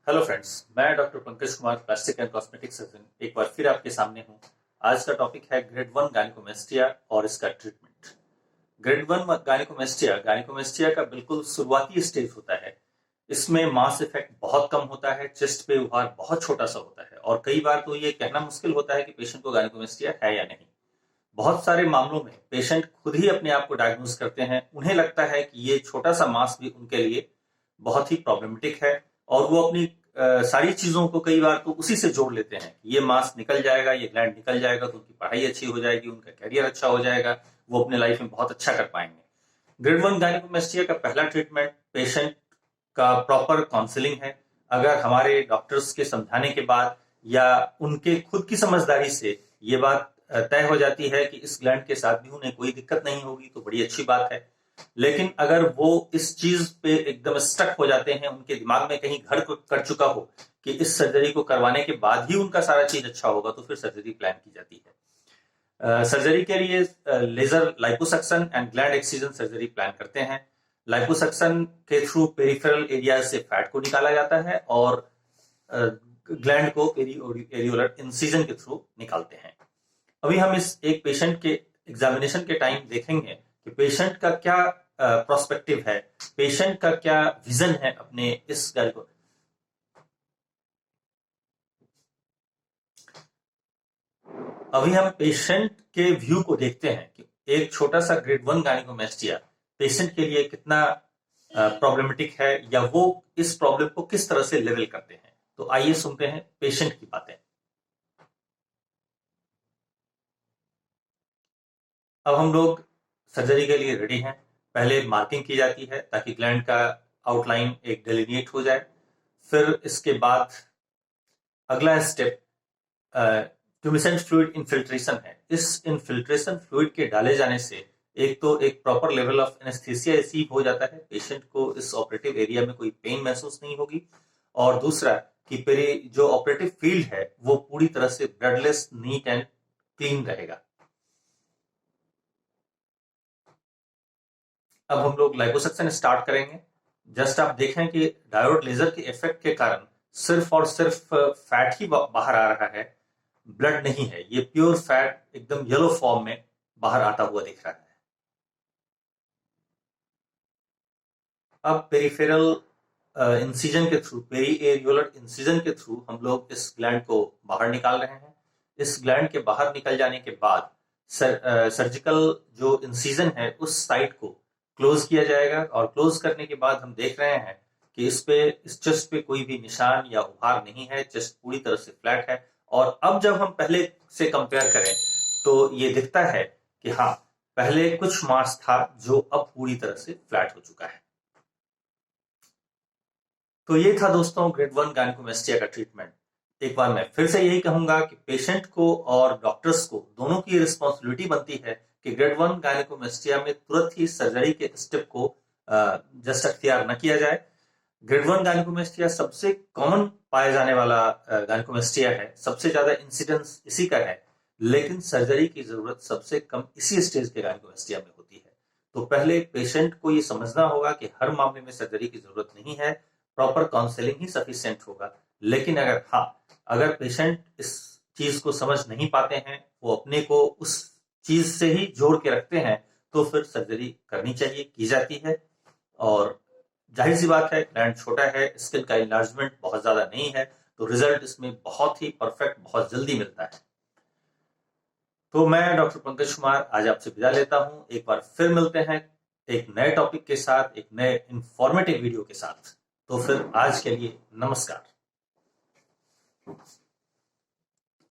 Hello friends, मैं doctor Pankaj Kumar, plastic and cosmetic surgeon, एक बार फिर आपके सामने हूं। आज का टॉपिक है ग्रेड 1 गायनेकोमेस्टिया और इसका ट्रीटमेंट। ग्रेड 1 गायनेकोमेस्टिया का बिल्कुल शुरुआती स्टेज होता है। इसमें मास इफेक्ट बहुत कम होता है, चेस्ट पे उभार बहुत छोटा सा होता है और कई बार तो ये कहना मुश्किल होता है कि पेशेंट को गायनेकोमेस्टिया है या नहीं। बहुत सारे मामलों में पेशेंट खुद ही अपने आप को डायग्नोज करते हैं। उन्हें लगता है कि ये छोटा सा मास भी उनके लिए बहुत ही प्रॉब्लमेटिक है और वो अपनी सारी चीजों को कई बार तो उसी से जोड़ लेते हैं। ये मास निकल जाएगा, ये ग्लैंड निकल जाएगा तो उनकी पढ़ाई अच्छी हो जाएगी, उनका करियर अच्छा हो जाएगा, वो अपने लाइफ में बहुत अच्छा कर पाएंगे। ग्रेड 1 गायनेकोमेस्टिया का पहला ट्रीटमेंट पेशेंट का प्रॉपर काउंसलिंग है। अगर हमारे डॉक्टर्स के समझाने के बाद या उनके खुद की समझदारी से ये बात तय हो जाती है कि इस ग्लैंड के साथ भी उन्हें कोई दिक्कत नहीं होगी तो बड़ी अच्छी बात है। लेकिन अगर वो इस चीज पे एकदम स्टक हो जाते हैं, उनके दिमाग में कहीं घर कर चुका हो कि इस सर्जरी को करवाने के बाद ही उनका सारा चीज अच्छा होगा, तो फिर सर्जरी प्लान की जाती है। सर्जरी के लिए laser liposuction and gland excision surgery plan करते हैं। लाइपोसक्शन के थ्रू पेरिफेरल एरिया से फैट को निकाला जाता है और ग्लैंड को एरियोलर इंसिजन के थ्रू निकालते हैं। अभी हम इस एक पेशेंट के एग्जामिनेशन के टाइम देखेंगे कि पेशेंट का क्या प्रोस्पेक्टिव है, पेशेंट का क्या विजन है अपने इस गाय को। अभी हम पेशेंट के व्यू को देखते हैं कि एक छोटा सा ग्रेड 1 गायनेकोमेस्टिया पेशेंट के लिए कितना प्रॉब्लमेटिक है या वो इस प्रॉब्लम को किस तरह से लेवल करते हैं। तो आइए सुनते हैं पेशेंट की बातें। अब हम लोग सर्जरी के लिए रेडी हैं। पहले मार्किंग की जाती है ताकि ग्लैंड का आउटलाइन एक डेलिनिएट हो जाए। फिर इसके बाद अगला स्टेप ट्यूमिसेंट फ्लूइड इन्फिल्ट्रेशन है। इस इन्फिल्ट्रेशन फ्लूइड के डाले जाने से एक तो एक proper level of anaesthesia receive हो जाता है, पेशेंट को इस ऑपरेटिव एरिया में कोई पेन महसूस नहीं होगी, और दूसरा कि जो ऑपरेटिव फील्ड है वो पूरी तरह से ब्लडलेस, नीट एंड क्लीन रहेगा। अब हम लोग लाइपोसक्शन स्टार्ट करेंगे। जस्ट आप देखें कि डायोड लेजर के इफेक्ट के कारण सिर्फ और सिर्फ फैट ही बाहर आ रहा है, ब्लड नहीं है। ये प्योर फैट एकदम येलो फॉर्म में बाहर आता हुआ दिख रहा है। अब पेरिफेरल इंसिजन के थ्रू, पेरी एरियोलर इंसिजन के थ्रू हम लोग इस ग्लैंड को बाहर निकाल रहे हैं। इस ग्लैंड के बाहर निकल जाने के बाद सर्जिकल जो इंसिजन है उस साइट को क्लोज किया जाएगा और क्लोज करने के बाद हम देख रहे हैं कि इस चेस्ट पे कोई भी निशान या उभार नहीं है, चेस्ट पूरी तरह से फ्लैट है। और अब जब हम पहले से कंपेयर करें तो ये दिखता है कि हाँ, पहले कुछ मास था जो अब पूरी तरह से फ्लैट हो चुका है। तो ये था दोस्तों ग्रेड 1 गायनेकोमेस्टिया का ट्रीटमेंट। एक बार मैं फिर से यही कहूंगा कि पेशेंट को और डॉक्टर्स को दोनों की रिस्पॉन्सिबिलिटी बनती है कि ग्रेड 1 गायनेकोमेस्टिया में तुरंत ही सर्जरी के स्टेप को जस्ट अख्तियार न किया जाए। ग्रेड 1 गायनेकोमेस्टिया सबसे कॉमन पाया जाने वाला गायनेकोमेस्टिया है, सबसे ज्यादा इंसिडेंस इसी का है, लेकिन सर्जरी की जरूरत सबसे कम इसी स्टेज के गायनेकोमेस्टिया में होती है। तो पहले पेशेंट को ये समझना होगा कि हर मामले में सर्जरी की जरूरत नहीं है, प्रॉपर काउंसलिंग ही सफिशिएंट होगा। लेकिन अगर पेशेंट इस चीज को समझ नहीं पाते हैं, वो अपने को उस चीज से ही जोड़ के रखते हैं, तो फिर सर्जरी करनी चाहिए, की जाती है। और जाहिर सी बात है, ग्लैंड छोटा है, स्किन का इनलार्जमेंट बहुत ज्यादा नहीं है, तो रिजल्ट इसमें बहुत ही परफेक्ट, बहुत जल्दी मिलता है। तो मैं डॉक्टर पंकज कुमार आज आपसे विदा लेता हूं। एक बार फिर मिलते हैं एक नए टॉपिक के साथ, एक नए इंफॉर्मेटिव वीडियो के साथ। तो फिर आज के लिए नमस्कार।